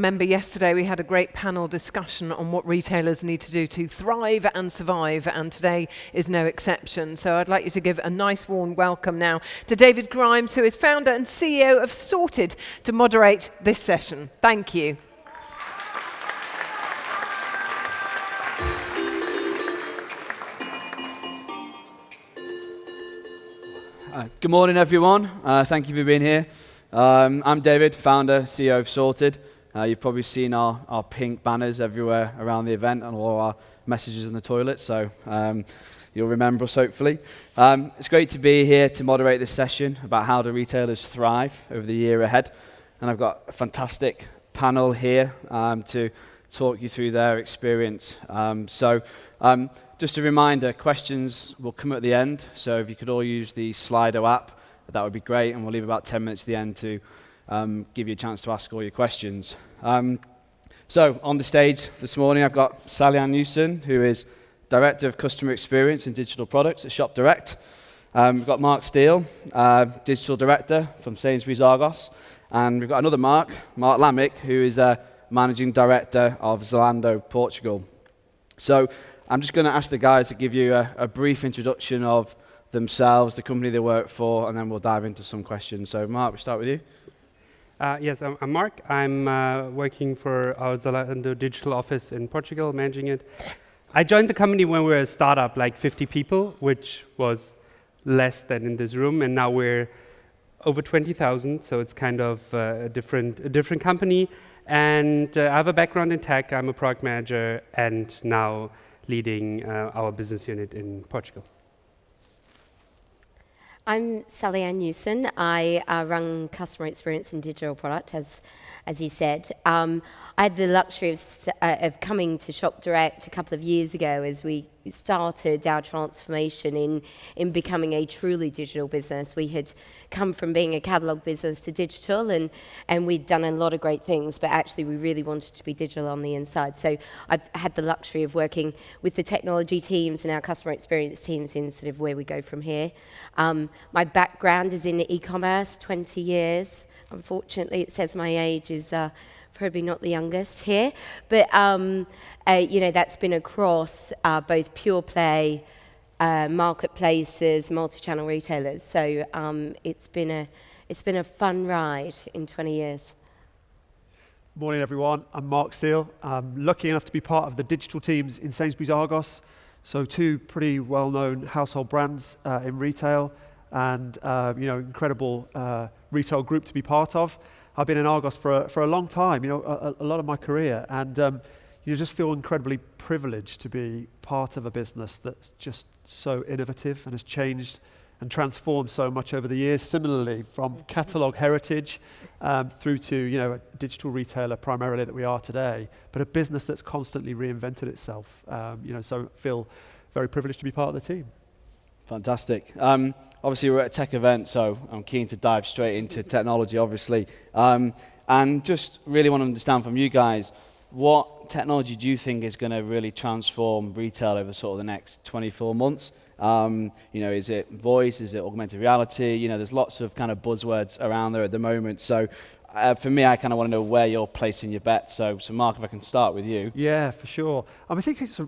Remember yesterday we had a great panel discussion on what retailers need to do to thrive and survive, and today is no exception. So I'd like you to give a nice warm welcome now to David Grimes, who is founder and CEO of Sorted, to moderate this session. Thank you. Good morning, everyone. Thank you for being here. I'm David, founder, CEO of Sorted. You've probably seen our pink banners everywhere around the event and all our messages in the toilet, so you'll remember us, hopefully. It's great to be here to moderate this session about how do retailers thrive over the year ahead. And I've got a fantastic panel here to talk you through their experience. Just a reminder, questions will come at the end, so if you could all use the Slido app, that would be great, and we'll leave about 10 minutes at the end to give you a chance to ask all your questions. So on the stage this morning, I've got Sally-Ann Newson, who is Director of Customer Experience and Digital Products at Shop Direct. We've got Mark Steele, Digital Director from Sainsbury's Argos, and we've got another Mark Lamick, who is Managing Director of Zalando Portugal. So I'm just going to ask the guys to give you a brief introduction of themselves, the company they work for, and then we'll dive into some questions. So Mark, we'll start with you. Yes, I'm Mark. I'm working for our Zalando digital office in Portugal, managing it. I joined the company when we were a startup, like 50 people, which was less than in this room, and now we're over 20,000, so it's kind of a different company. And I have a background in tech. I'm a product manager, and now leading our business unit in Portugal. I'm Sally-Ann Newson. I run customer experience and digital product, as you said. I had the luxury of coming to Shop Direct a couple of years ago as we started our transformation in becoming a truly digital business. We had come from being a catalogue business to digital, and we'd done a lot of great things, but actually we really wanted to be digital on the inside. So I've had the luxury of working with the technology teams and our customer experience teams in sort of where we go from here. My background is in e-commerce, 20 years. Unfortunately, it says my age is probably not the youngest here, but that's been across both pure play, marketplaces, multi-channel retailers. So it's been a fun ride in 20 years. Morning, everyone. I'm Mark Steele. I'm lucky enough to be part of the digital teams in Sainsbury's Argos. So two pretty well-known household brands in retail, and incredible retail group to be part of. I've been in Argos for a long time, a lot of my career, and you just feel incredibly privileged to be part of a business that's just so innovative and has changed and transformed so much over the years. Similarly, from catalogue heritage through to a digital retailer primarily that we are today, but a business that's constantly reinvented itself. So I feel very privileged to be part of the team. Fantastic. Obviously, we're at a tech event, so I'm keen to dive straight into technology, obviously. And just really want to understand from you guys, what technology do you think is going to really transform retail over sort of the next 24 months? Is it voice? Is it augmented reality? There's lots of kind of buzzwords around there at the moment. So for me, I kind of want to know where you're placing your bets. So Mark, if I can start with you. Yeah, for sure. I think it's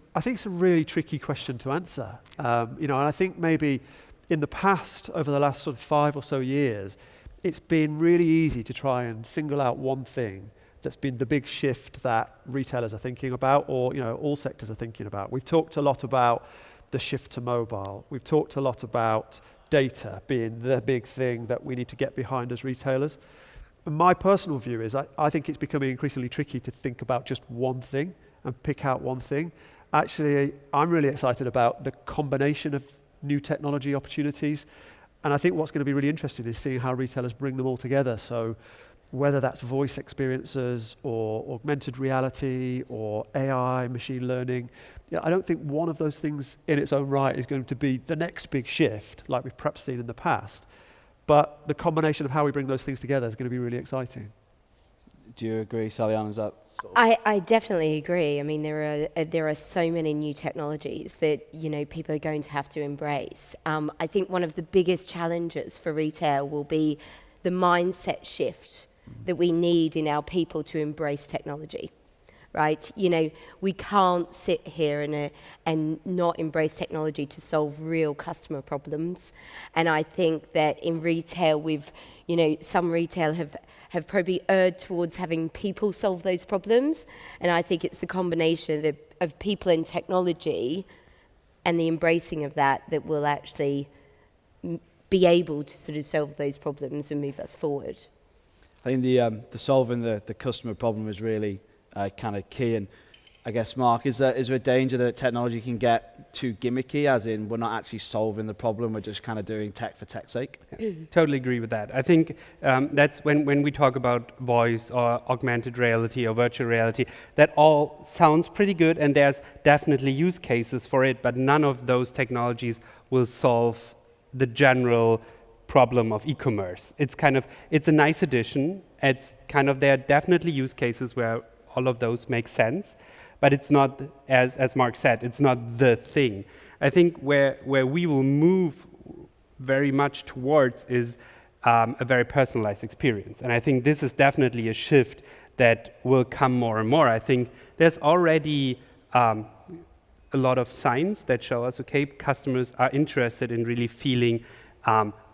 a really tricky question to answer. And I think maybe in the past, over the last sort of 5 or so years, it's been really easy to try and single out one thing that's been the big shift that retailers are thinking about, or all sectors are thinking about. We've talked a lot about the shift to mobile. We've talked a lot about data being the big thing that we need to get behind as retailers. And my personal view is I think it's becoming increasingly tricky to think about just one thing and pick out one thing. Actually, I'm really excited about the combination of new technology opportunities. And I think what's going to be really interesting is seeing how retailers bring them all together. So whether that's voice experiences or augmented reality or AI, machine learning, I don't think one of those things in its own right is going to be the next big shift like we've perhaps seen in the past. But the combination of how we bring those things together is going to be really exciting. Do you agree, Sally-Ann? Is that sort of I definitely agree. I mean, there are so many new technologies that people are going to have to embrace. I think one of the biggest challenges for retail will be the mindset shift that we need in our people to embrace technology, right? You know, we can't sit here and not embrace technology to solve real customer problems. And I think that in retail, some retail have probably erred towards having people solve those problems. And I think it's the combination of people and technology and the embracing of that will actually be able to sort of solve those problems and move us forward. I think the solving the customer problem is really kind of key. And I guess, Mark, is there a danger that technology can get too gimmicky, as in we're not actually solving the problem, we're just kind of doing tech for tech's sake? Totally agree with that. I think that's when we talk about voice or augmented reality or virtual reality, that all sounds pretty good, and there's definitely use cases for it, but none of those technologies will solve the general problem of e-commerce. It's a nice addition. There are definitely use cases where all of those make sense, but it's not, as Mark said, it's not the thing. I think where we will move very much towards is a very personalized experience. And I think this is definitely a shift that will come more and more. I think there's already a lot of signs that show us, okay, customers are interested in really feeling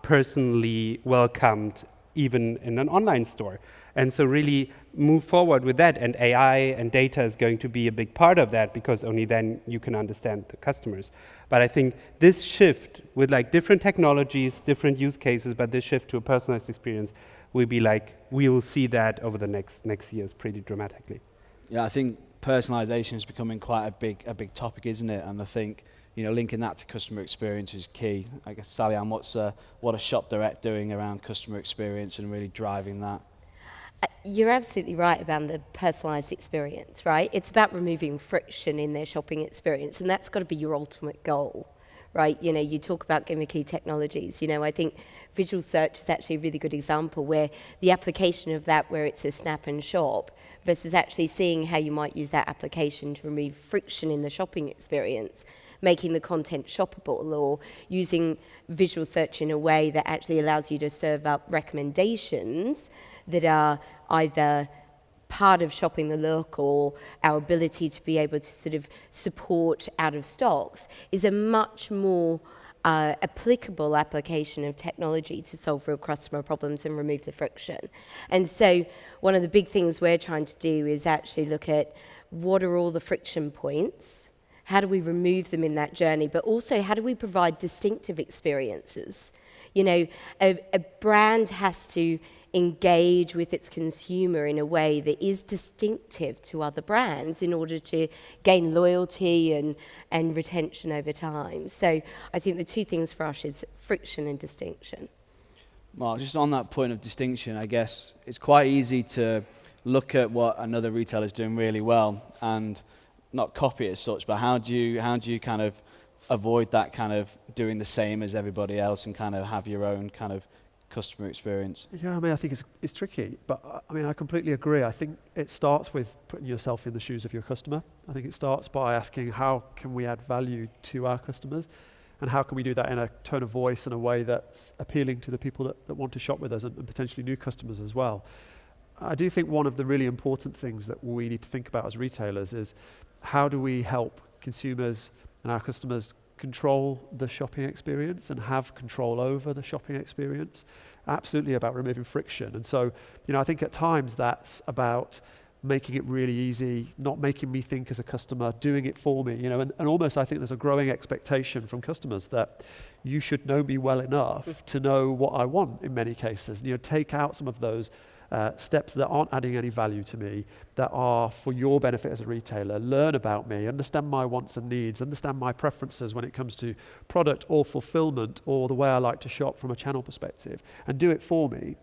personally welcomed, even in an online store. And so really move forward with that, and AI and data is going to be a big part of that, because only then you can understand the customers. But I think this shift with like different technologies, different use cases, but this shift to a personalized experience will be like, we will see that over the next years pretty dramatically. Yeah, I think personalization is becoming quite a big topic, isn't it? And I think, you know, linking that to customer experience is key. I guess, Sally-Ann, what a Shop Direct doing around customer experience and really driving that? You're absolutely right about the personalised experience, right? It's about removing friction in their shopping experience, and that's got to be your ultimate goal, right? You know, you talk about gimmicky technologies. You know, I think visual search is actually a really good example where the application of that, where it's a snap and shop, versus actually seeing how you might use that application to remove friction in the shopping experience, making the content shoppable, or using visual search in a way that actually allows you to serve up recommendations that are either part of shopping the look or our ability to be able to sort of support out of stocks, is a much more applicable application of technology to solve real customer problems and remove the friction. And so one of the big things we're trying to do is actually look at what are all the friction points, how do we remove them in that journey, but also how do we provide distinctive experiences? You know, a brand has to engage with its consumer in a way that is distinctive to other brands in order to gain loyalty and retention over time. So I think the two things for us is friction and distinction. Mark, just on that point of distinction, I guess it's quite easy to look at what another retailer is doing really well and not copy it as such, but how do you kind of avoid that kind of doing the same as everybody else and kind of have your own kind of customer experience? Yeah, I mean, I think it's tricky, but I mean, I completely agree. I think it starts with putting yourself in the shoes of your customer. I think it starts by asking, how can we add value to our customers, and how can we do that in a tone of voice and a way that's appealing to the people that want to shop with us, and potentially new customers as well. I do think one of the really important things that we need to think about as retailers is, how do we help consumers and our customers control the shopping experience and have control over the shopping experience? Absolutely about removing friction. And so, you know, I think at times that's about making it really easy, not making me think as a customer, doing it for me, you know, and almost I think there's a growing expectation from customers that you should know me well enough to know what I want in many cases. You know, take out some of those steps that aren't adding any value to me, that are for your benefit as a retailer. Learn about me, understand my wants and needs, understand my preferences when it comes to product or fulfillment or the way I like to shop from a channel perspective, and do it for me.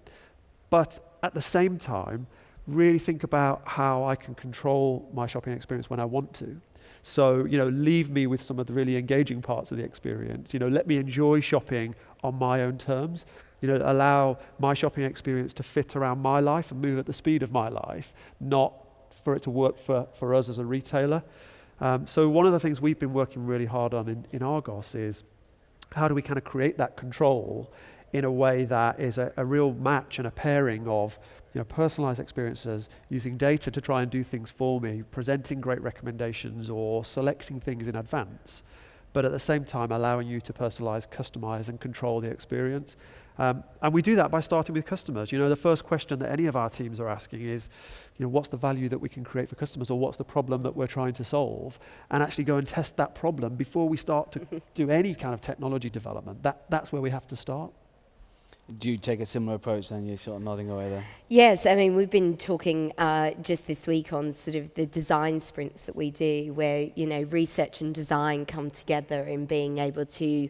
But at the same time, really think about how I can control my shopping experience when I want to. So, you know, leave me with some of the really engaging parts of the experience. You know, let me enjoy shopping on my own terms. You know, allow my shopping experience to fit around my life and move at the speed of my life, not for it to work for us as a retailer. So one of the things we've been working really hard on in Argos is, how do we kind of create that control in a way that is a real match and a pairing of personalized experiences, using data to try and do things for me, presenting great recommendations or selecting things in advance, but at the same time allowing you to personalize, customize, and control the experience. And we do that by starting with customers. The first question that any of our teams are asking is, what's the value that we can create for customers, or what's the problem that we're trying to solve, and actually go and test that problem before we start to do any kind of technology development. That's where we have to start. Do you take a similar approach then? You're sort of nodding away there. Yes, I mean, we've been talking just this week on sort of the design sprints that we do, where, research and design come together in being able to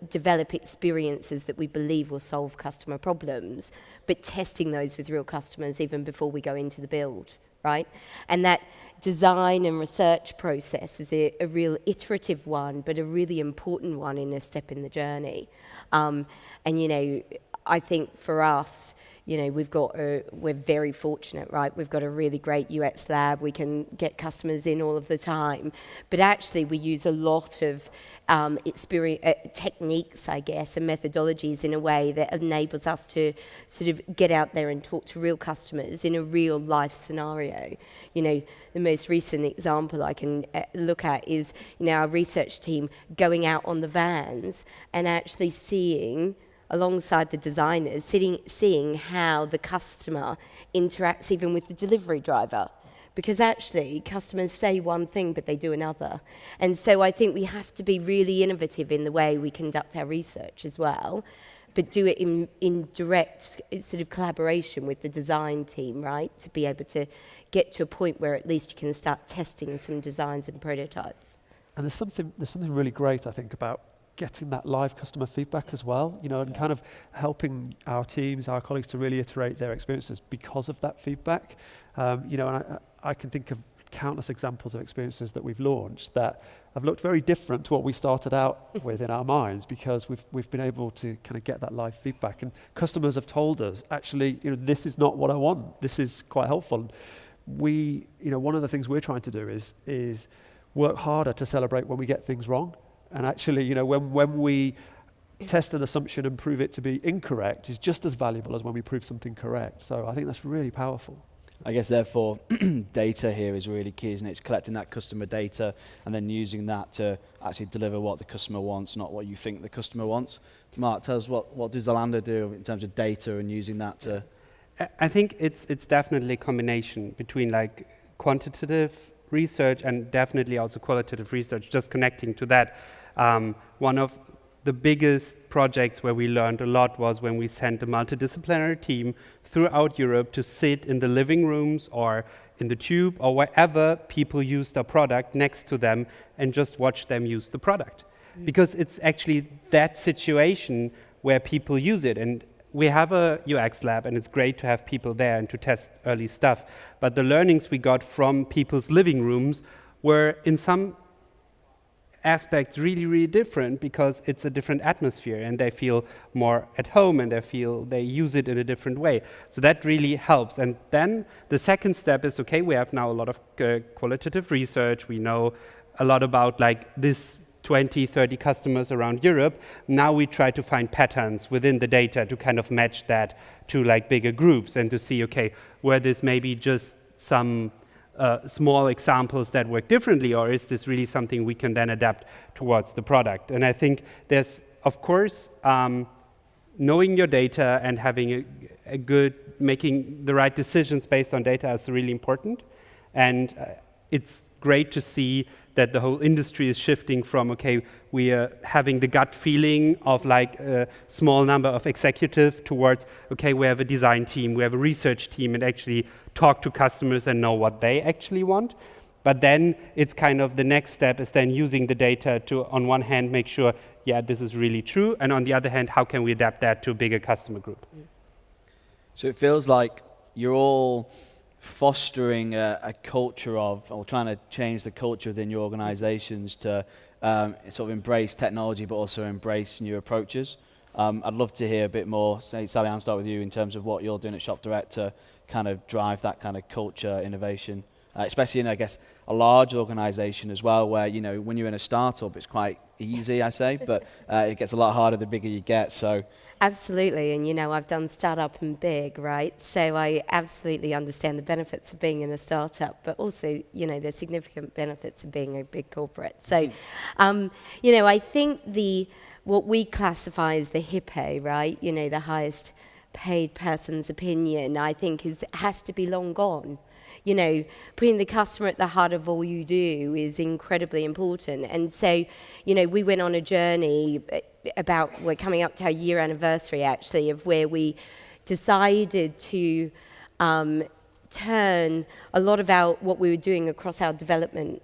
develop experiences that we believe will solve customer problems, but testing those with real customers even before we go into the build, right? And that design and research process is a real iterative one, but a really important one in a step in the journey. And, I think for us, we're very fortunate, right? We've got a really great UX lab. We can get customers in all of the time. But actually, we use a lot of techniques, I guess, and methodologies in a way that enables us to sort of get out there and talk to real customers in a real life scenario. The most recent example I can look at is, our research team going out on the vans and actually seeing, alongside the designers, seeing how the customer interacts even with the delivery driver. Because actually, customers say one thing, but they do another. And so I think we have to be really innovative in the way we conduct our research as well, but do it in direct sort of collaboration with the design team, right? To be able to get to a point where at least you can start testing some designs and prototypes. And there's something really great, I think, about getting that live customer feedback as well, and kind of helping our teams, our colleagues to really iterate their experiences because of that feedback. And I can think of countless examples of experiences that we've launched that have looked very different to what we started out with in our minds, because we've been able to kind of get that live feedback, and customers have told us, actually, this is not what I want. This is quite helpful. One of the things we're trying to do is work harder to celebrate when we get things wrong. And actually, when we test an assumption and prove it to be incorrect is just as valuable as when we prove something correct. So I think that's really powerful. I guess, therefore, data here is really key, isn't it? It's collecting that customer data and then using that to actually deliver what the customer wants, not what you think the customer wants. Mark, tell us what does Zalando do in terms of data and using that to... I think it's definitely a combination between like quantitative research and definitely also qualitative research. Just connecting to that, one of the biggest projects where we learned a lot was when we sent a multidisciplinary team throughout Europe to sit in the living rooms or in the tube or wherever people used our product next to them and just watch them use the product. Because it's actually that situation where people use it. And we have a UX lab, and it's great to have people there and to test early stuff. But the learnings we got from people's living rooms were in some aspects really, really different, because it's a different atmosphere and they feel more at home and they use it in a different way. So that really helps. And then the second step is, okay, we have now a lot of qualitative research. We know a lot about like this 20, 30 customers around Europe. Now we try to find patterns within the data to kind of match that to like bigger groups and to see, okay, where there's maybe just some small examples that work differently, or is this really something we can then adapt towards the product? And I think there's, of course, knowing your data and having a good, making the right decisions based on data is really important. And it's great to see that the whole industry is shifting from, okay, we are having the gut feeling of like a small number of executives towards, okay, we have a design team, we have a research team, and actually talk to customers and know what they actually want. But then it's kind of the next step is then using the data to, on one hand, make sure, yeah, this is really true. And on the other hand, how can we adapt that to a bigger customer group? So it feels like you're all fostering a culture of, or trying to change the culture within your organizations to sort of embrace technology, but also embrace new approaches. I'd love to hear a bit more. Say, Sally, I'll start with you in terms of what you're doing at Shop Direct to kind of drive that kind of culture, innovation, especially in, I guess, a large organization as well, where, you know, when you're in a startup, it's quite easy, I say, but it gets a lot harder the bigger you get. So Absolutely, and you know, I've done startup and big, right? So I absolutely understand the benefits of being in a startup, but also, you know, there's significant benefits of being a big corporate. So, you know, I think what we classify as the HIPPO, right? You know, the highest paid person's opinion, I think has to be long gone. You know, putting the customer at the heart of all you do is incredibly important. And so, you know, we went on a journey we're coming up to our year anniversary actually, of where we decided to turn a lot of what we were doing across our development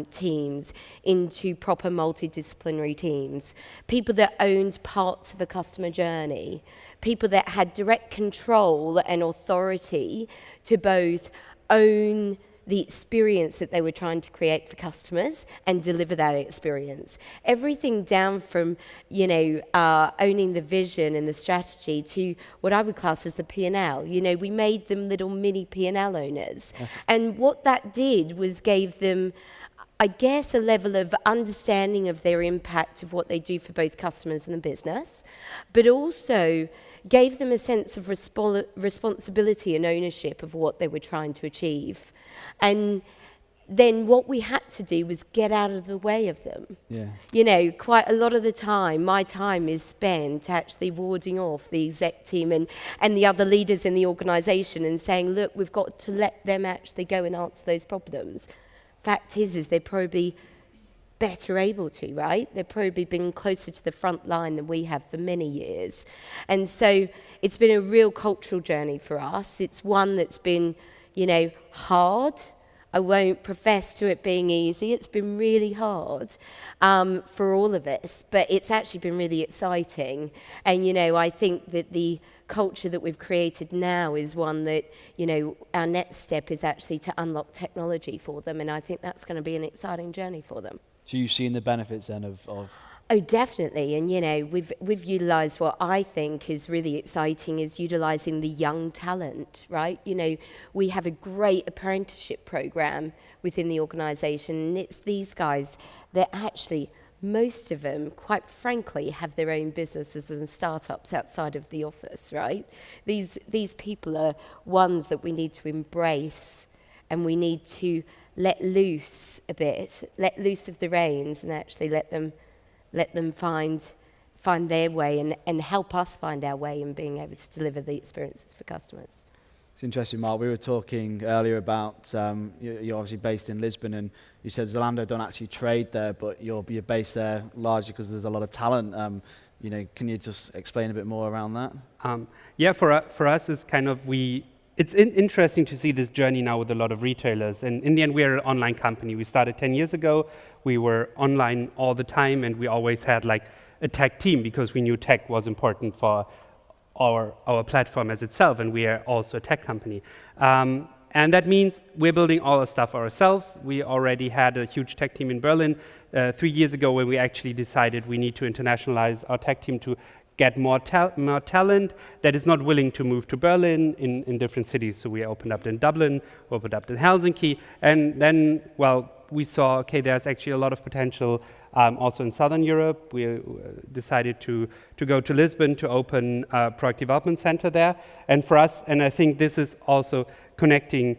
teams into proper multidisciplinary teams. People that owned parts of a customer journey, people that had direct control and authority to both own the experience that they were trying to create for customers and deliver that experience. Everything down from, you know, owning the vision and the strategy to what I would class as the P&L. You know, we made them little mini P&L owners. And what that did was gave them, I guess, a level of understanding of their impact of what they do for both customers and the business, but also gave them a sense of responsibility and ownership of what they were trying to achieve. And then what we had to do was get out of the way of them. yeah. You know, quite a lot of the time, my time is spent actually warding off the exec team and the other leaders in the organisation and saying, look, we've got to let them actually go and answer those problems. Fact is they're probably better able to, right? They've probably been closer to the front line than we have for many years. And so it's been a real cultural journey for us. It's one that's been, you know, hard. I won't profess to it being easy. It's been really hard for all of us, but it's actually been really exciting. And, you know, I think that the culture that we've created now is one that, you know, our next step is actually to unlock technology for them, and I think that's going to be an exciting journey for them. So you've seen the benefits then of Oh, definitely. And, you know, we've utilised what I think is really exciting is utilising the young talent, right? You know, we have a great apprenticeship programme within the organisation, and it's these guys that actually, most of them, quite frankly, have their own businesses and startups outside of the office, right? These people are ones that we need to embrace, and we need to let loose a bit, let loose of the reins, and actually let them find their way and help us find our way in being able to deliver the experiences for customers. It's interesting, Mark. We were talking earlier about you're obviously based in Lisbon, and you said Zalando don't actually trade there, but you're based there largely because there's a lot of talent. You know, can you just explain a bit more around that? Yeah, for us, it's kind of it's interesting to see this journey now with a lot of retailers. And in the end, we're an online company. We started 10 years ago. We were online all the time, and we always had like a tech team because we knew tech was important for our platform as itself, and we are also a tech company. And that means we're building all our stuff ourselves. We already had a huge tech team in Berlin 3 years ago when we actually decided we need to internationalize our tech team to get more talent that is not willing to move to Berlin in different cities. So we opened up in Dublin, opened up in Helsinki, and then, well, we saw, okay, there's actually a lot of potential also in Southern Europe. We decided to go to Lisbon to open a product development center there. And for us, and I think this is also connecting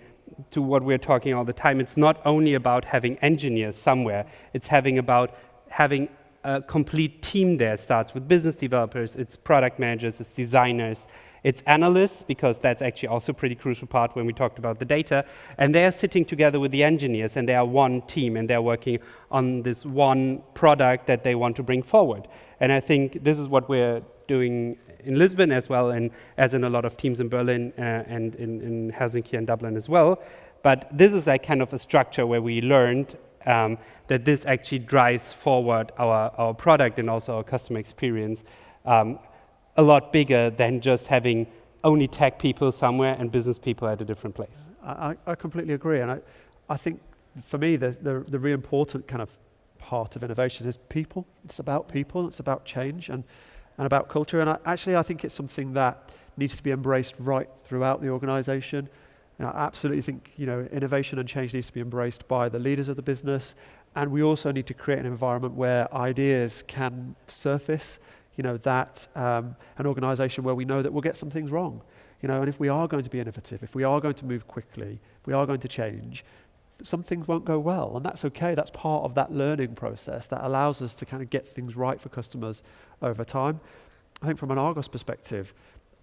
to what we're talking all the time, it's not only about having engineers somewhere, it's about having a complete team there. It starts with business developers, it's product managers, it's designers, it's analysts, because that's actually also a pretty crucial part when we talked about the data. And they're sitting together with the engineers, and they are one team, and they're working on this one product that they want to bring forward. And I think this is what we're doing in Lisbon as well, and as in a lot of teams in Berlin and in Helsinki and Dublin as well. But this is like kind of a structure where we learned that this actually drives forward our product and also our customer experience a lot bigger than just having only tech people somewhere and business people at a different place. I completely agree, and I think for me the really important kind of part of innovation is people. It's about people, it's about change and about culture, and I think it's something that needs to be embraced right throughout the organisation. I absolutely think, innovation and change needs to be embraced by the leaders of the business, and we also need to create an environment where ideas can surface, an organisation where we know that we'll get some things wrong, and if we are going to be innovative, if we are going to move quickly, if we are going to change, some things won't go well, and that's okay. That's part of that learning process that allows us to kind of get things right for customers over time. I think from an Argos perspective,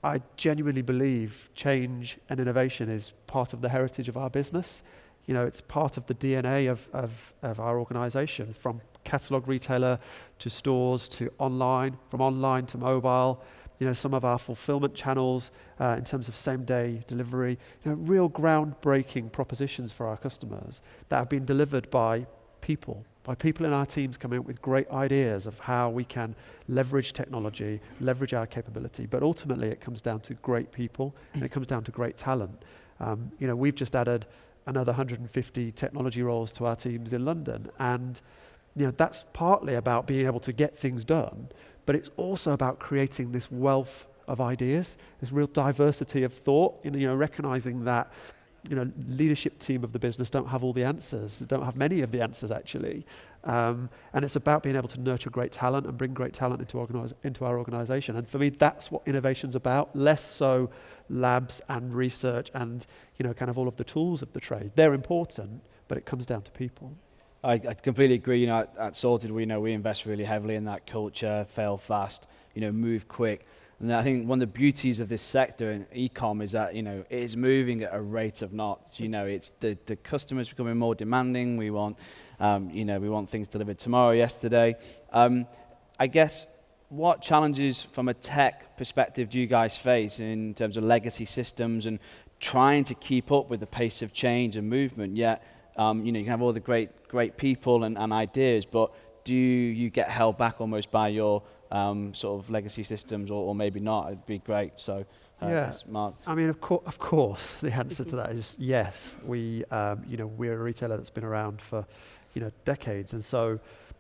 I genuinely believe change and innovation is part of the heritage of our business. It's part of the DNA of our organisation, from catalogue retailer to stores to online, from online to mobile. Some of our fulfillment channels in terms of same-day delivery, real groundbreaking propositions for our customers that have been delivered by people in our teams coming up with great ideas of how we can leverage technology, leverage our capability. But ultimately, it comes down to great people, and it comes down to great talent. We've just added another 150 technology roles to our teams in London, and that's partly about being able to get things done, but it's also about creating this wealth of ideas, this real diversity of thought, recognizing that leadership team of the business don't have all the answers, don't have many of the answers actually, and it's about being able to nurture great talent and bring great talent into our organization. And for me, that's what innovation's about, less so labs and research and kind of all of the tools of the trade. They're important, but it comes down to people. I completely agree. At Sorted, we invest really heavily in that culture, fail fast, move quick. And I think one of the beauties of this sector in e-com is that, it is moving at a rate of knots. It's the customers becoming more demanding. We want, we want things delivered tomorrow, yesterday. I guess, what challenges from a tech perspective do you guys face in terms of legacy systems and trying to keep up with the pace of change and movement? Yet, you can have all the great people and ideas, but do you get held back almost by your sort of legacy systems, or maybe not? It'd be great. So, Mark. I mean, of course, the answer to that is yes. We're a retailer that's been around for, decades, and so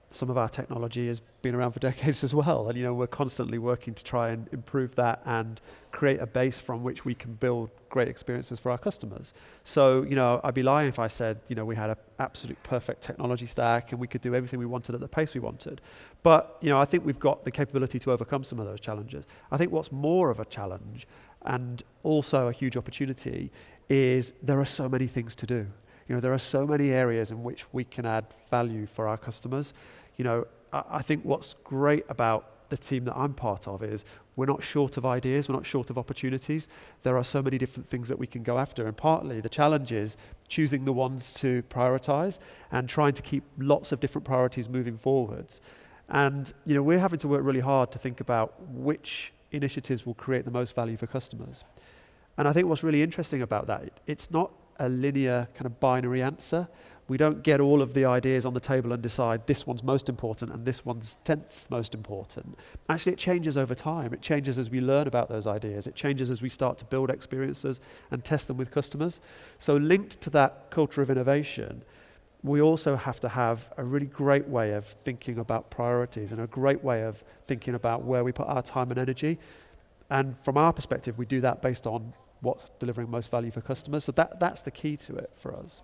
some of our technology has been around for decades as well. And we're constantly working to try and improve that and create a base from which we can build great experiences for our customers. So, I'd be lying if I said, we had an absolute perfect technology stack and we could do everything we wanted at the pace we wanted. But, I think we've got the capability to overcome some of those challenges. I think what's more of a challenge and also a huge opportunity is there are so many things to do. There are so many areas in which we can add value for our customers. I think what's great about the team that I'm part of is we're not short of ideas, we're not short of opportunities. There are so many different things that we can go after, and partly the challenge is choosing the ones to prioritize and trying to keep lots of different priorities moving forwards. And we're having to work really hard to think about which initiatives will create the most value for customers. And I think what's really interesting about that, it's not a linear kind of binary answer. We don't get all of the ideas on the table and decide this one's most important and this one's 10th most important. Actually, it changes over time. It changes as we learn about those ideas. It changes as we start to build experiences and test them with customers. So linked to that culture of innovation, we also have to have a really great way of thinking about priorities and a great way of thinking about where we put our time and energy. And from our perspective, we do that based on what's delivering most value for customers. So that's the key to it for us.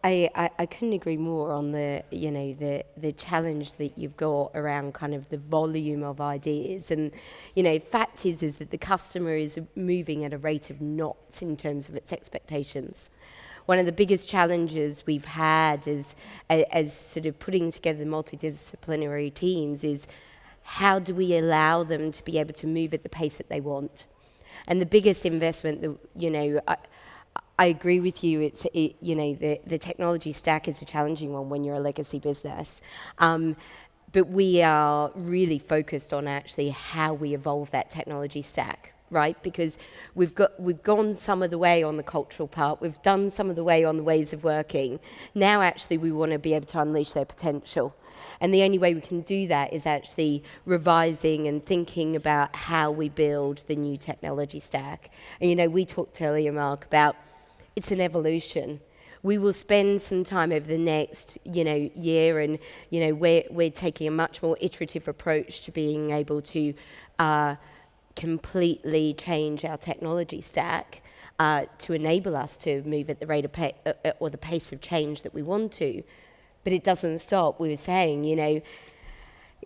I couldn't agree more on the challenge that you've got around kind of the volume of ideas. And, fact is that the customer is moving at a rate of knots in terms of its expectations. One of the biggest challenges we've had as sort of putting together multidisciplinary teams is how do we allow them to be able to move at the pace that they want? And the biggest investment that, I agree with you. The technology stack is a challenging one when you're a legacy business, but we are really focused on actually how we evolve that technology stack, right? Because we've gone some of the way on the cultural part, we've done some of the way on the ways of working. Now, actually, we want to be able to unleash their potential. And the only way we can do that is actually revising and thinking about how we build the new technology stack. And, we talked earlier, Mark, about it's an evolution. We will spend some time over the next, year, and we're taking a much more iterative approach to being able to completely change our technology stack. to enable us to move at the rate of or the pace of change that we want to. But it doesn't stop. We were saying,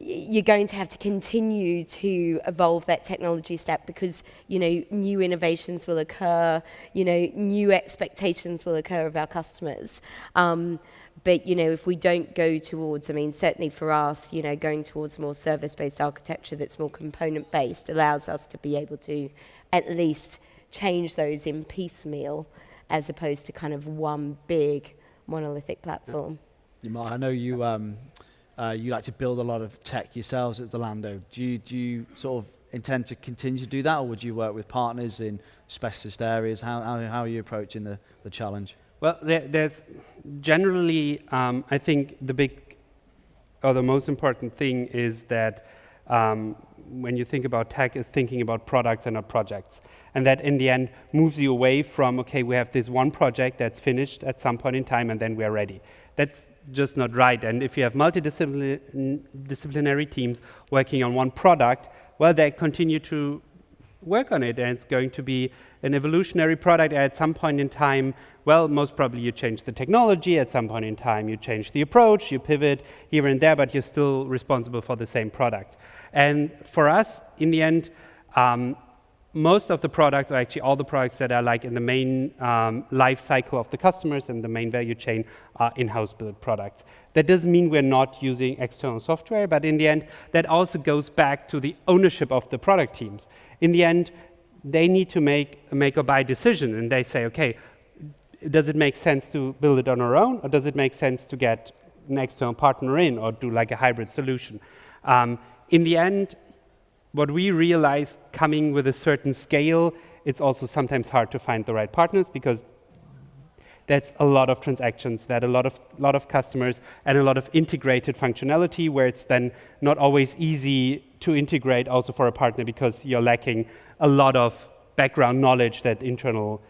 you're going to have to continue to evolve that technology stack because, new innovations will occur, new expectations will occur of our customers. But, if we don't go towards, certainly for us, going towards a more service-based architecture that's more component-based allows us to be able to at least change those in piecemeal as opposed to kind of one big monolithic platform. I know you like to build a lot of tech yourselves at Zalando. Do you sort of intend to continue to do that, or would you work with partners in specialist areas? How are you approaching the challenge? Well, there's generally, I think the big or the most important thing is that when you think about tech, is thinking about products and not projects. And that in the end moves you away from, okay, we have this one project that's finished at some point in time and then we're ready. That's just not right. And if you have multidisciplinary teams working on one product, well, they continue to work on it, and it's going to be an evolutionary product. At some point in time, well, most probably you change the technology. At some point in time, you change the approach, you pivot here and there, but you're still responsible for the same product. And for us, in the end, most of the products, or actually all the products that are like in the main life cycle of the customers and the main value chain, are in-house built products. That doesn't mean we're not using external software, but in the end, that also goes back to the ownership of the product teams. In the end, they need to make a make or buy decision, and they say, okay, does it make sense to build it on our own, or does it make sense to get an external partner in, or do like a hybrid solution? In the end, what we realized, coming with a certain scale, it's also sometimes hard to find the right partners, because that's a lot of transactions, that a lot of customers, and a lot of integrated functionality, where it's then not always easy to integrate also for a partner, because you're lacking a lot of background knowledge that internal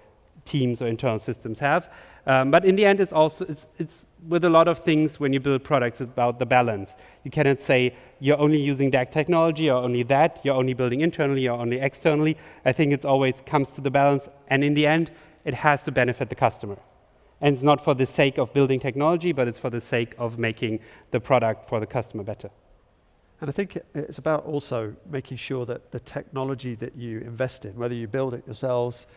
teams or internal systems have. But in the end, it's with a lot of things when you build products about the balance. You cannot say you're only using that technology or only that, you're only building internally or only externally. I think it's always comes to the balance, and in the end, it has to benefit the customer. And it's not for the sake of building technology, but it's for the sake of making the product for the customer better. And I think it's about also making sure that the technology that you invest in, whether you build it yourselves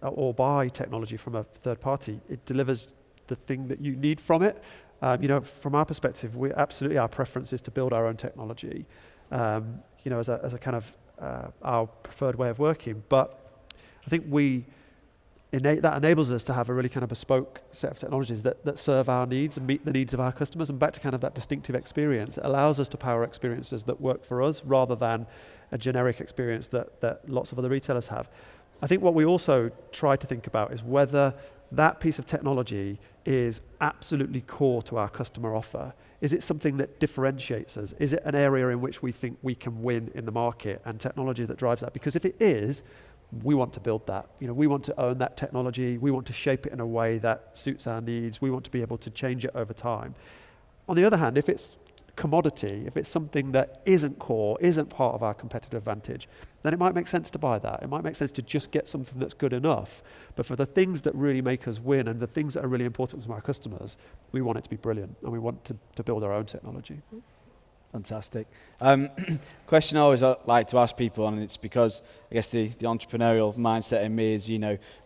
or buy technology from a third party, it delivers the thing that you need from it. From our perspective, our preference is to build our own technology, as a kind of our preferred way of working. But I think that enables us to have a really kind of bespoke set of technologies that serve our needs and meet the needs of our customers, and back to kind of that distinctive experience. It allows us to power experiences that work for us rather than a generic experience that lots of other retailers have. I think what we also try to think about is whether that piece of technology is absolutely core to our customer offer. Is it something that differentiates us? Is it an area in which we think we can win in the market, and technology that drives that? Because if it is, we want to build that. We want to own that technology. We want to shape it in a way that suits our needs. We want to be able to change it over time. On the other hand, if it's commodity, if it's something that isn't core, isn't part of our competitive advantage, then it might make sense to buy that. It might make sense to just get something that's good enough. But for the things that really make us win and the things that are really important to our customers, we want it to be brilliant, and we want to build our own technology. Fantastic. Question I always like to ask people, and it's because I guess the entrepreneurial mindset in me is,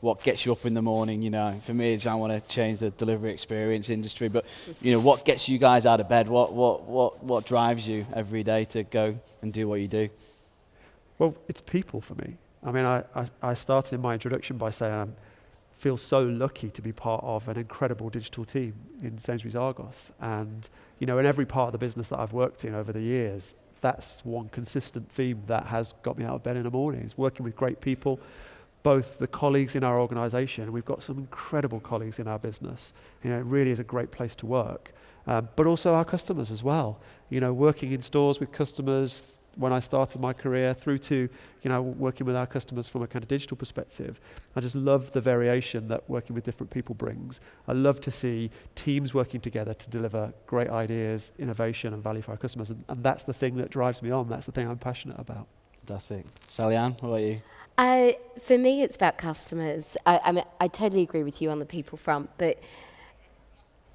what gets you up in the morning. For me, is I want to change the delivery experience industry. But what gets you guys out of bed? What drives you every day to go and do what you do? Well, it's people for me. I started in my introduction by saying I feel so lucky to be part of an incredible digital team in Sainsbury's Argos. And in every part of the business that I've worked in over the years, that's one consistent theme that has got me out of bed in the morning. It's working with great people, both the colleagues in our organisation. We've got some incredible colleagues in our business. It really is a great place to work. But also our customers as well. Working in stores with customers when I started my career, through to working with our customers from a kind of digital perspective. I just love the variation that working with different people brings. I love to see teams working together to deliver great ideas, innovation, and value for our customers. And that's the thing that drives me on. That's the thing I'm passionate about. Fantastic. Sally-Ann, what about you? For me, it's about customers. I totally agree with you on the people front, but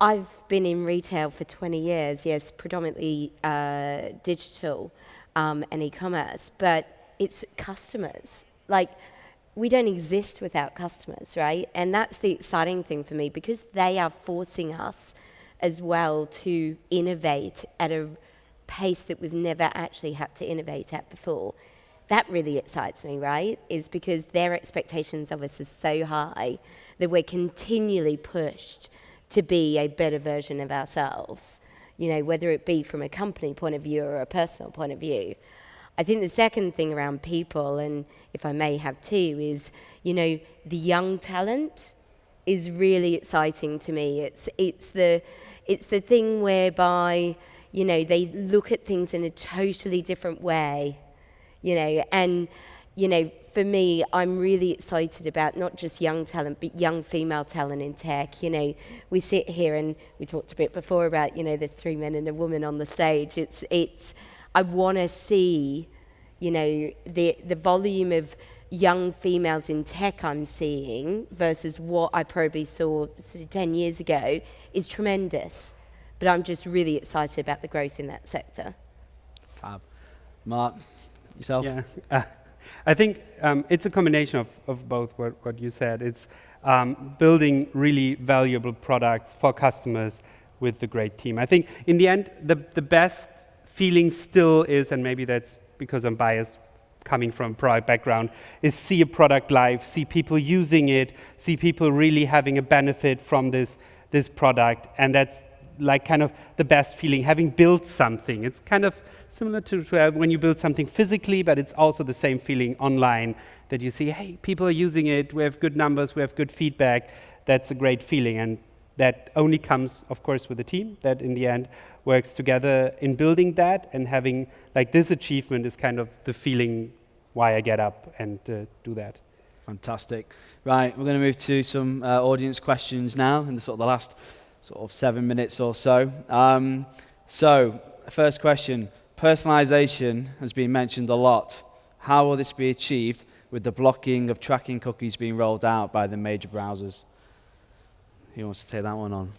I've been in retail for 20 years, yes, predominantly digital and e-commerce, but it's customers. Like, we don't exist without customers, right? And that's the exciting thing for me, because they are forcing us as well to innovate at a pace that we've never actually had to innovate at before. That really excites me, right? Is because their expectations of us is so high that we're continually pushed to be a better version of ourselves, you know, whether it be from a company point of view or a personal point of view. I think the second thing around people, and if I may have two, is, you know, the young talent is really exciting to me. It's the thing whereby, you know, they look at things in a totally different way, you know, and, you know, for me, I'm really excited about not just young talent, but young female talent in tech. You know, we sit here and we talked a bit before about, you know, there's 3 men and a woman on the stage. I want to see, you know, the volume of young females in tech I'm seeing versus what I probably saw sort of 10 years ago is tremendous. But I'm just really excited about the growth in that sector. Fab. Mark, yourself? Yeah. I think it's a combination of both what you said. It's building really valuable products for customers with the great team. I think in the end, the best feeling still is, and maybe that's because I'm biased coming from a product background, is see a product live, see people using it, see people really having a benefit from this product, and that's like kind of the best feeling, having built something. It's kind of similar to when you build something physically, but it's also the same feeling online, that you see, hey, people are using it, we have good numbers, we have good feedback. That's a great feeling, and that only comes, of course, with a team that in the end works together in building that, and having like this achievement is kind of the feeling why I get up and do that. Fantastic. Right, we're going to move to some audience questions now in the sort of the last sort of 7 minutes or so. So, first question, personalization has been mentioned a lot. How will this be achieved with the blocking of tracking cookies being rolled out by the major browsers? Who wants to take that one on?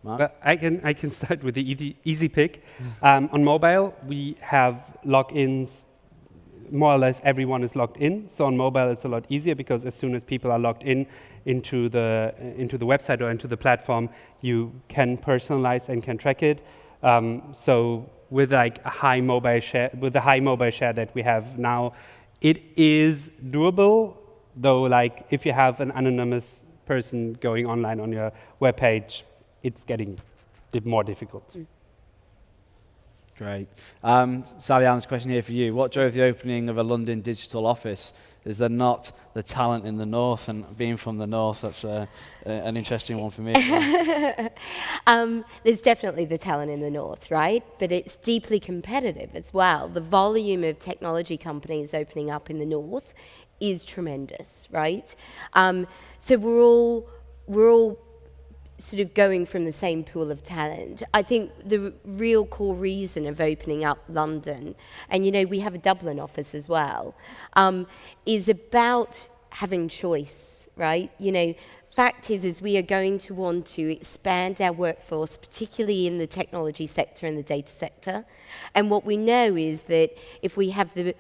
Mark? But I can start with the easy pick. On mobile, we have logins. More or less everyone is logged in. So on mobile, it's a lot easier, because as soon as people are logged in into the website or into the platform, you can personalize and can track it. So with like a high mobile share, that we have now, it is doable. Though, like if you have an anonymous person going online on your web page, it's getting a bit more difficult. Great. Sally Allen's question here for you. What drove the opening of a London digital office? Is there not the talent in the north? And being from the north, that's an interesting one for me. There's definitely the talent in the north, right? But it's deeply competitive as well. The volume of technology companies opening up in the north is tremendous, right? So we're all sort of going from the same pool of talent. I think the real core reason of opening up London, and you know, we have a Dublin office as well, is about having choice, right? You know, fact is we are going to want to expand our workforce, particularly in the technology sector and the data sector. And what we know is that if we have the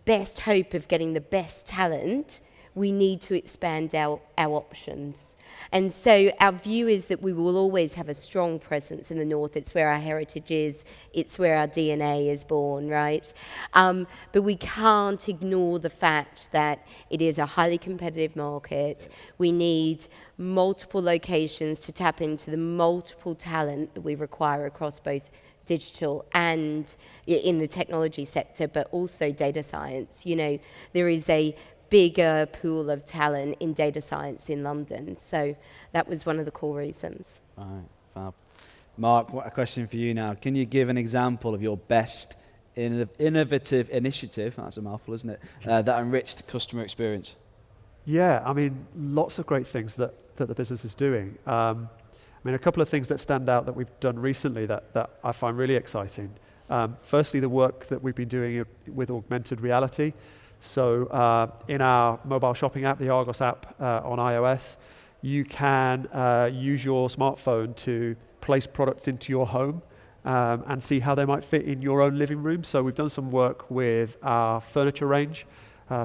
best hope of getting the best talent, we need to expand our options. And so our view is that we will always have a strong presence in the north. It's where our heritage is. It's where our DNA is born, right? But we can't ignore the fact that it is a highly competitive market. We need multiple locations to tap into the multiple talent that we require across both digital and in the technology sector, but also data science. You know, there is a bigger pool of talent in data science in London. So that was one of the core reasons. Right, fab. Mark, what a question for you now. Can you give an example of your best innovative initiative, that's a mouthful, isn't it, that enriched customer experience? Yeah, I mean, lots of great things that the business is doing. I mean, a couple of things that stand out that we've done recently that I find really exciting. Firstly, the work that we've been doing with augmented reality. So in our mobile shopping app, the Argos app on iOS, you can use your smartphone to place products into your home and see how they might fit in your own living room. So we've done some work with our furniture range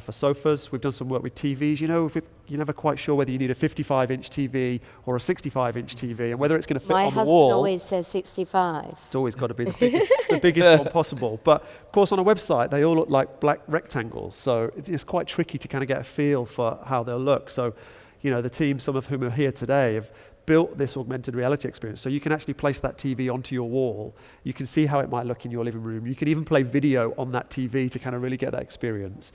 for sofas. We've done some work with TVs. You know, you're never quite sure whether you need a 55-inch TV or a 65-inch TV and whether it's going to fit on the wall. My husband always says 65. It's always got to be the biggest one possible. But of course, on a website, they all look like black rectangles. So it's quite tricky to kind of get a feel for how they'll look. So, you know, the team, some of whom are here today, have built this augmented reality experience. So you can actually place that TV onto your wall. You can see how it might look in your living room. You can even play video on that TV to kind of really get that experience.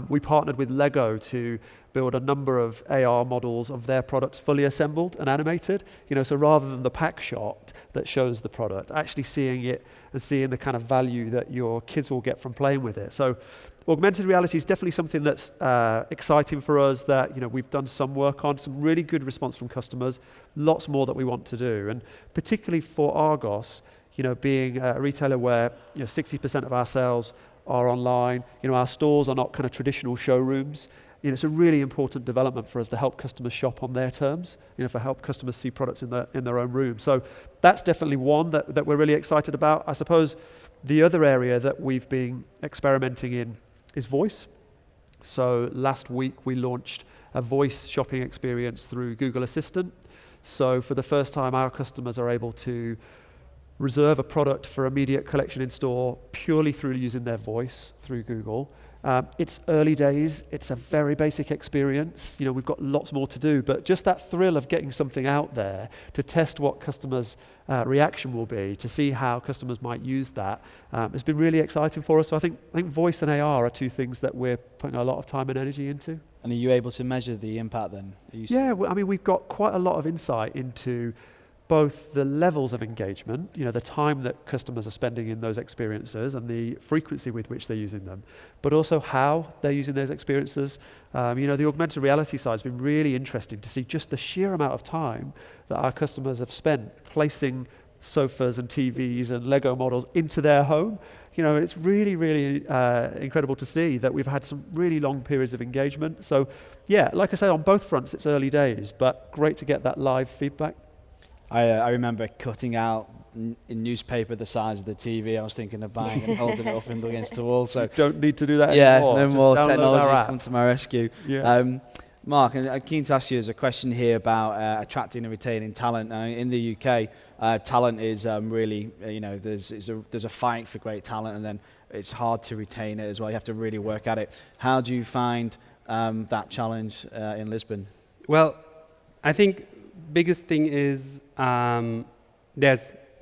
We partnered with Lego to build a number of AR models of their products fully assembled and animated. You know, so rather than the pack shot that shows the product, actually seeing it and seeing the kind of value that your kids will get from playing with it. So augmented reality is definitely something that's exciting for us, that, you know, we've done some work on, some really good response from customers, lots more that we want to do. And particularly for Argos, you know, being a retailer where, you know, 60% of our sales are online, you know, our stores are not kind of traditional showrooms. You know, it's a really important development for us to help customers shop on their terms, you know, for help customers see products in their own room. So that's definitely one that we're really excited about. I suppose the other area that we've been experimenting in is voice. So last week we launched a voice shopping experience through Google Assistant. So for the first time, our customers are able to reserve a product for immediate collection in store purely through using their voice through Google. It's early days. It's a very basic experience. You know, we've got lots more to do, but just that thrill of getting something out there to test what customers' reaction will be, to see how customers might use that, has been really exciting for us. So I think voice and AR are two things that we're putting a lot of time and energy into. And are you able to measure the impact then? Yeah, I mean, we've got quite a lot of insight into both the levels of engagement, you know, the time that customers are spending in those experiences and the frequency with which they're using them, but also how they're using those experiences. You know, the augmented reality side has been really interesting to see just the sheer amount of time that our customers have spent placing sofas and TVs and Lego models into their home. You know, it's really, really incredible to see that we've had some really long periods of engagement. So, yeah, like I say, on both fronts, it's early days, but great to get that live feedback. I remember cutting out in newspaper the size of the TV. I was thinking of buying and holding it up against the wall. So don't need to do that yeah, anymore. no Just more download technology our has app. come to my rescue. Yeah. Mark, I'm keen to ask you, there's a question here about attracting and retaining talent. In the UK, talent is really, you know, there's a fight for great talent, and then it's hard to retain it as well. You have to really work at it. How do you find that challenge in Lisbon? Well, I think biggest thing is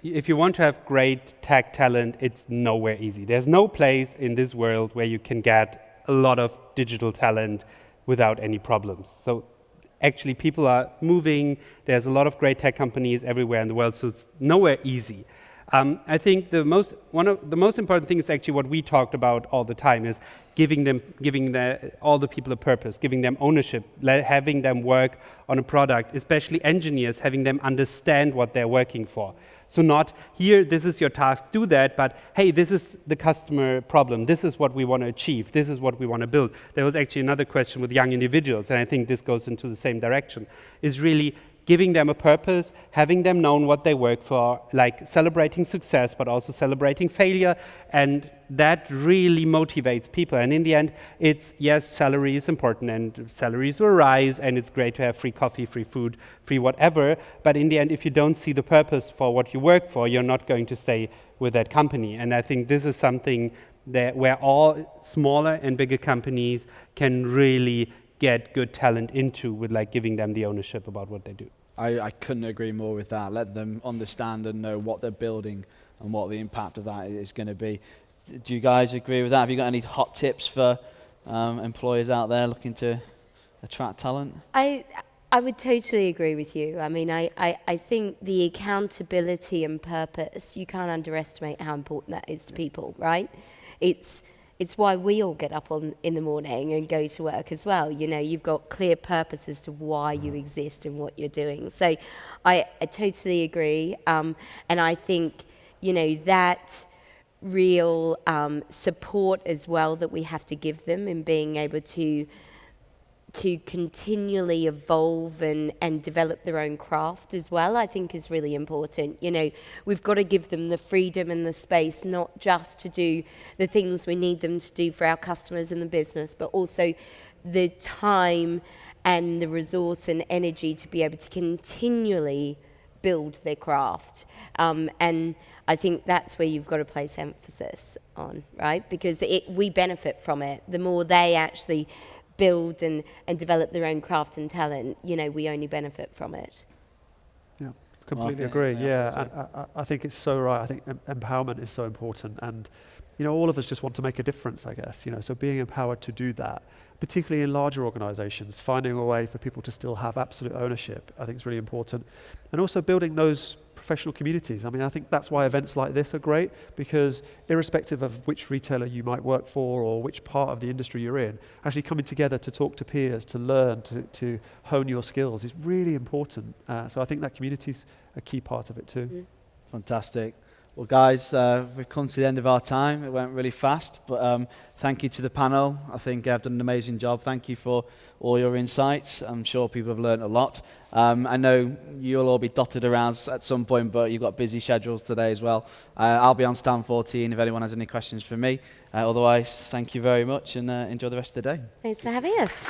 if you want to have great tech talent, it's nowhere easy. There's no place in this world where you can get a lot of digital talent without any problems. So actually people are moving. There's a lot of great tech companies everywhere in the world, so it's nowhere easy. I think one of the most important things is actually what we talked about all the time is giving all the people a purpose, giving them ownership, having them work on a product, especially engineers, having them understand what they're working for. So not here, this is your task, do that, but hey, this is the customer problem. This is what we want to achieve. This is what we want to build. There was actually another question with young individuals, and I think this goes into the same direction, is really giving them a purpose, having them know what they work for, like celebrating success, but also celebrating failure, and that really motivates people. And in the end, it's, yes, salary is important, and salaries will rise, and it's great to have free coffee, free food, free whatever, but in the end, if you don't see the purpose for what you work for, you're not going to stay with that company. And I think this is something where all smaller and bigger companies can really get good talent into, with like giving them the ownership about what they do. I couldn't agree more with that. Let them understand and know what they're building and what the impact of that is going to be. Do you guys agree with that? Have you got any hot tips for employers out there looking to attract talent? I would totally agree with you. I mean, I think the accountability and purpose, you can't underestimate how important that is to people, right? It's why we all get up in the morning and go to work as well. You know, you've got clear purpose as to why you exist and what you're doing. So I totally agree. And I think, you know, that real support as well that we have to give them in being able to continually evolve and develop their own craft as well, I think is really important. You know, we've got to give them the freedom and the space, not just to do the things we need them to do for our customers and the business, but also the time and the resource and energy to be able to continually build their craft. And I think that's where you've got to place emphasis on, right? Because we benefit from it. The more they actually build and develop their own craft and talent, you know, we only benefit from it. Yeah, completely agree. Yeah, and I think it's so right. I think empowerment is so important, and you know, all of us just want to make a difference, I guess. You know, so being empowered to do that, particularly in larger organisations, finding a way for people to still have absolute ownership, I think is really important, and also building those professional communities. I mean, I think that's why events like this are great, because irrespective of which retailer you might work for or which part of the industry you're in, actually coming together to talk to peers, to learn, to hone your skills is really important. So I think that community's a key part of it too. Mm. Fantastic. Well, guys, we've come to the end of our time. It went really fast, but thank you to the panel. I think I've done an amazing job. Thank you for all your insights. I'm sure people have learned a lot. I know you'll all be dotted around at some point, but you've got busy schedules today as well. I'll be on stand 14 if anyone has any questions for me. Otherwise, thank you very much and enjoy the rest of the day. Thanks for having us.